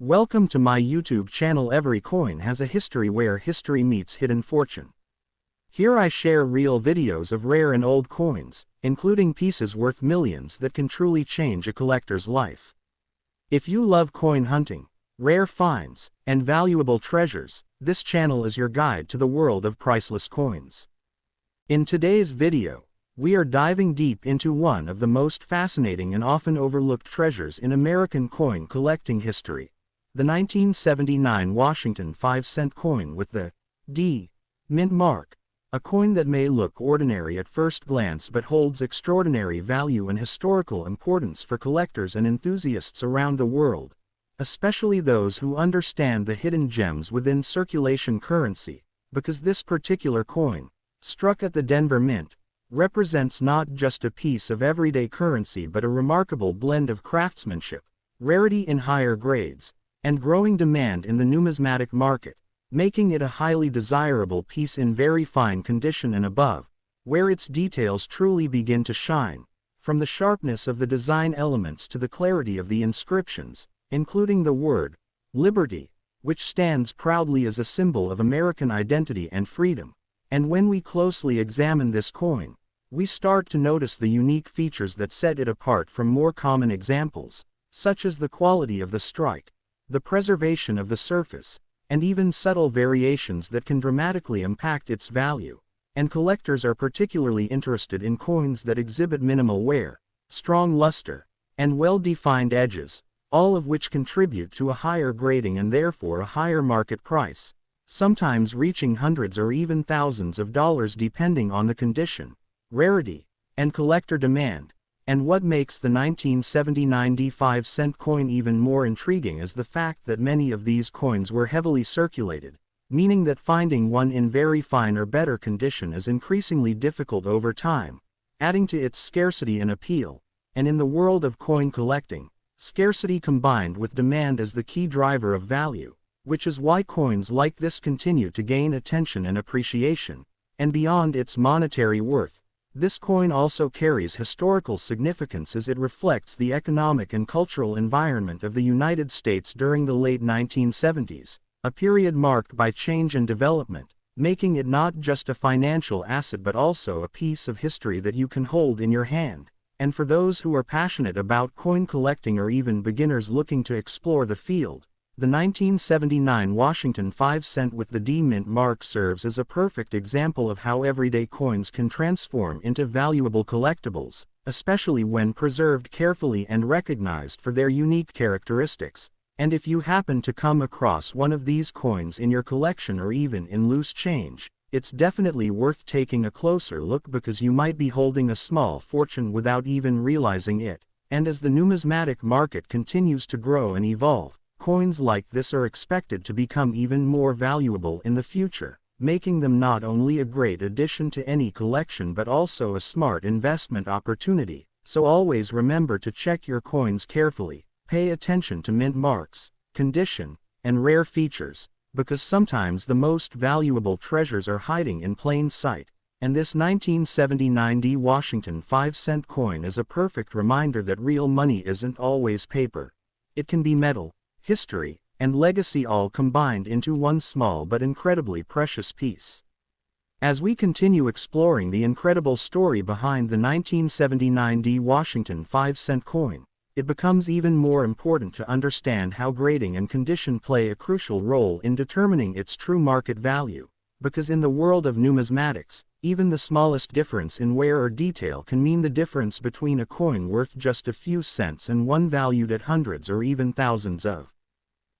Welcome to my YouTube channel. Every coin has a history where history meets hidden fortune. Here I share real videos of rare and old coins, including pieces worth millions that can truly change a collector's life. If you love coin hunting, rare finds, and valuable treasures, this channel is your guide to the world of priceless coins. In today's video, we are diving deep into one of the most fascinating and often overlooked treasures in American coin collecting history, the 1979 Washington 5-cent coin with the D mint mark, a coin that may look ordinary at first glance but holds extraordinary value and historical importance for collectors and enthusiasts around the world, especially those who understand the hidden gems within circulation currency, because this particular coin, struck at the Denver Mint, represents not just a piece of everyday currency but a remarkable blend of craftsmanship, rarity in higher grades, and growing demand in the numismatic market, making it a highly desirable piece in very fine condition and above, where its details truly begin to shine, from the sharpness of the design elements to the clarity of the inscriptions, including the word liberty, which stands proudly as a symbol of American identity and freedom. And when we closely examine this coin, we start to notice the unique features that set it apart from more common examples, such as the quality of the strike, the preservation of the surface, and even subtle variations that can dramatically impact its value. And collectors are particularly interested in coins that exhibit minimal wear, strong luster, and well-defined edges, all of which contribute to a higher grading and therefore a higher market price, sometimes reaching hundreds or even thousands of dollars depending on the condition, rarity, and collector demand. And what makes the 1979 5-cent coin even more intriguing is the fact that many of these coins were heavily circulated, meaning that finding one in very fine or better condition is increasingly difficult over time, adding to its scarcity and appeal. And in the world of coin collecting, scarcity combined with demand is the key driver of value, which is why coins like this continue to gain attention and appreciation. And beyond its monetary worth, this coin also carries historical significance as it reflects the economic and cultural environment of the United States during the late 1970s, a period marked by change and development, making it not just a financial asset but also a piece of history that you can hold in your hand. And for those who are passionate about coin collecting or even beginners looking to explore the field, the 1979 Washington 5-cent with the D mint mark serves as a perfect example of how everyday coins can transform into valuable collectibles, especially when preserved carefully and recognized for their unique characteristics. And if you happen to come across one of these coins in your collection or even in loose change, it's definitely worth taking a closer look because you might be holding a small fortune without even realizing it. And as the numismatic market continues to grow and evolve, coins like this are expected to become even more valuable in the future, making them not only a great addition to any collection but also a smart investment opportunity. So always remember to check your coins carefully, pay attention to mint marks, condition, and rare features, because sometimes the most valuable treasures are hiding in plain sight. And this 1979 D Washington 5-cent coin is a perfect reminder that real money isn't always paper. It can be metal, history, and legacy all combined into one small but incredibly precious piece. As we continue exploring the incredible story behind the 1979 D Washington 5-cent coin, it becomes even more important to understand how grading and condition play a crucial role in determining its true market value, because in the world of numismatics, even the smallest difference in wear or detail can mean the difference between a coin worth just a few cents and one valued at hundreds or even thousands of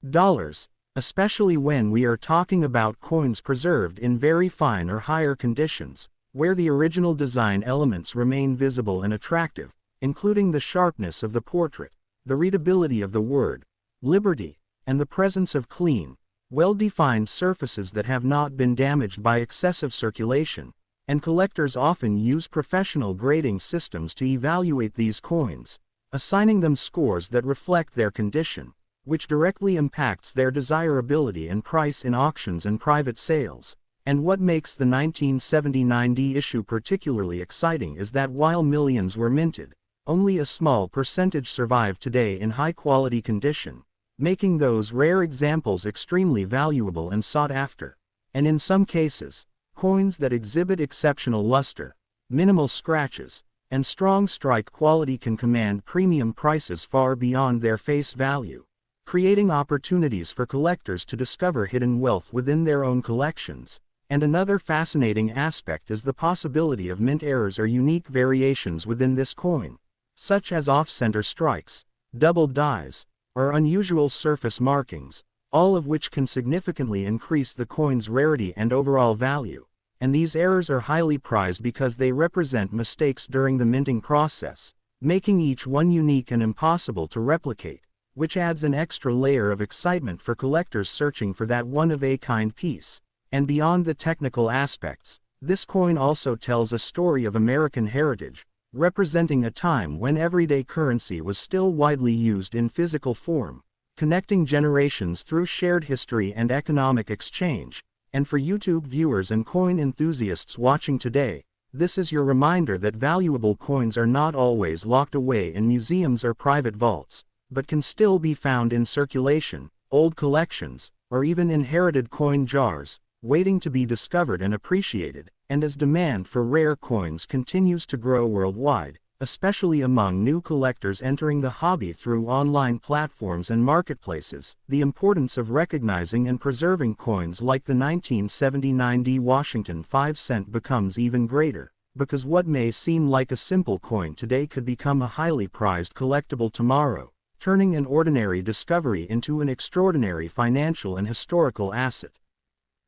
dollars, especially when we are talking about coins preserved in very fine or higher conditions, where the original design elements remain visible and attractive, including the sharpness of the portrait, the readability of the word liberty, and the presence of clean, well-defined surfaces that have not been damaged by excessive circulation. And collectors often use professional grading systems to evaluate these coins, assigning them scores that reflect their condition, which directly impacts their desirability and price in auctions and private sales. And what makes the 1979 D issue particularly exciting is that while millions were minted, only a small percentage survive today in high-quality condition, making those rare examples extremely valuable and sought after. And in some cases, coins that exhibit exceptional luster, minimal scratches, and strong strike quality can command premium prices far beyond their face value, creating opportunities for collectors to discover hidden wealth within their own collections. And another fascinating aspect is the possibility of mint errors or unique variations within this coin, such as off-center strikes, double dies, or unusual surface markings, all of which can significantly increase the coin's rarity and overall value. And these errors are highly prized because they represent mistakes during the minting process, making each one unique and impossible to replicate, which adds an extra layer of excitement for collectors searching for that one-of-a-kind piece. And beyond the technical aspects, this coin also tells a story of American heritage, representing a time when everyday currency was still widely used in physical form, connecting generations through shared history and economic exchange. And for YouTube viewers and coin enthusiasts watching today, this is your reminder that valuable coins are not always locked away in museums or private vaults, but can still be found in circulation, old collections, or even inherited coin jars, waiting to be discovered and appreciated. And as demand for rare coins continues to grow worldwide, especially among new collectors entering the hobby through online platforms and marketplaces, the importance of recognizing and preserving coins like the 1979 Washington 5-cent becomes even greater, because what may seem like a simple coin today could become a highly prized collectible tomorrow, turning an ordinary discovery into an extraordinary financial and historical asset.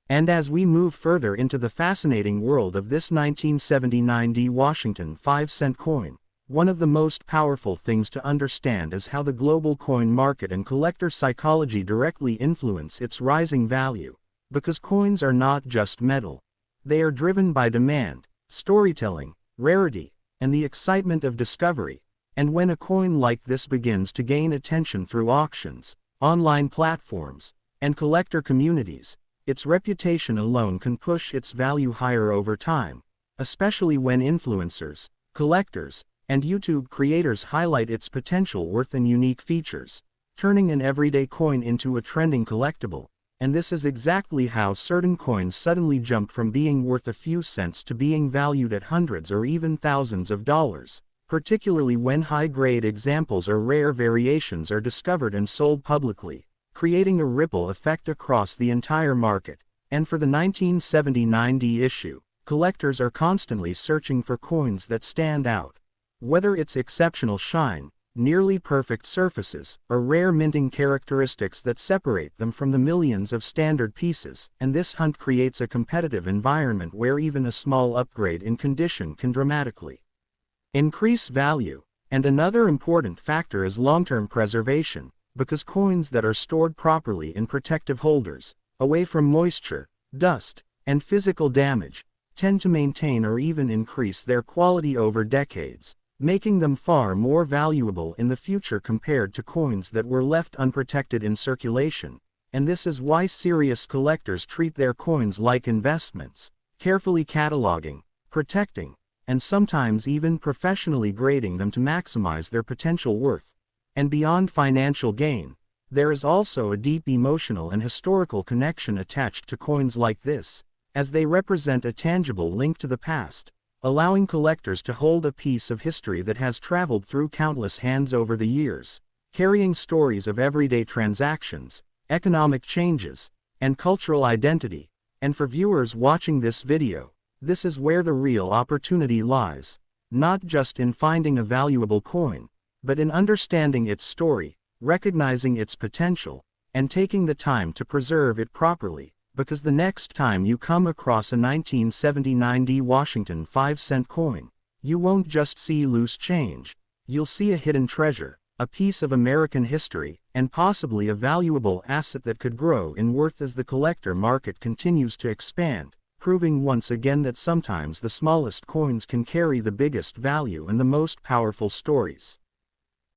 And as we move further into the fascinating world of this 1979 Washington 5-cent coin, one of the most powerful things to understand is how the global coin market and collector psychology directly influence its rising value. Because coins are not just metal. They are driven by demand, storytelling, rarity, and the excitement of discovery. And when a coin like this begins to gain attention through auctions, online platforms, and collector communities, its reputation alone can push its value higher over time, especially when influencers, collectors, and YouTube creators highlight its potential worth and unique features, turning an everyday coin into a trending collectible. And this is exactly how certain coins suddenly jumped from being worth a few cents to being valued at hundreds or even thousands of dollars, particularly when high-grade examples or rare variations are discovered and sold publicly, creating a ripple effect across the entire market. And for the 1979 issue, collectors are constantly searching for coins that stand out. Whether it's exceptional shine, nearly perfect surfaces, or rare minting characteristics that separate them from the millions of standard pieces, and this hunt creates a competitive environment where even a small upgrade in condition can dramatically increase value. And another important factor is long-term preservation, because coins that are stored properly in protective holders, away from moisture, dust, and physical damage, tend to maintain or even increase their quality over decades, making them far more valuable in the future compared to coins that were left unprotected in circulation. And this is why serious collectors treat their coins like investments, carefully cataloging, protecting, and sometimes even professionally grading them to maximize their potential worth. And beyond financial gain, there is also a deep emotional and historical connection attached to coins like this, as they represent a tangible link to the past, allowing collectors to hold a piece of history that has traveled through countless hands over the years, carrying stories of everyday transactions, economic changes, and cultural identity. And for viewers watching this video, this is where the real opportunity lies, not just in finding a valuable coin, but in understanding its story, recognizing its potential, and taking the time to preserve it properly. Because the next time you come across a 1979 Washington 5-cent coin, you won't just see loose change, you'll see a hidden treasure, a piece of American history, and possibly a valuable asset that could grow in worth as the collector market continues to expand, proving once again that sometimes the smallest coins can carry the biggest value and the most powerful stories.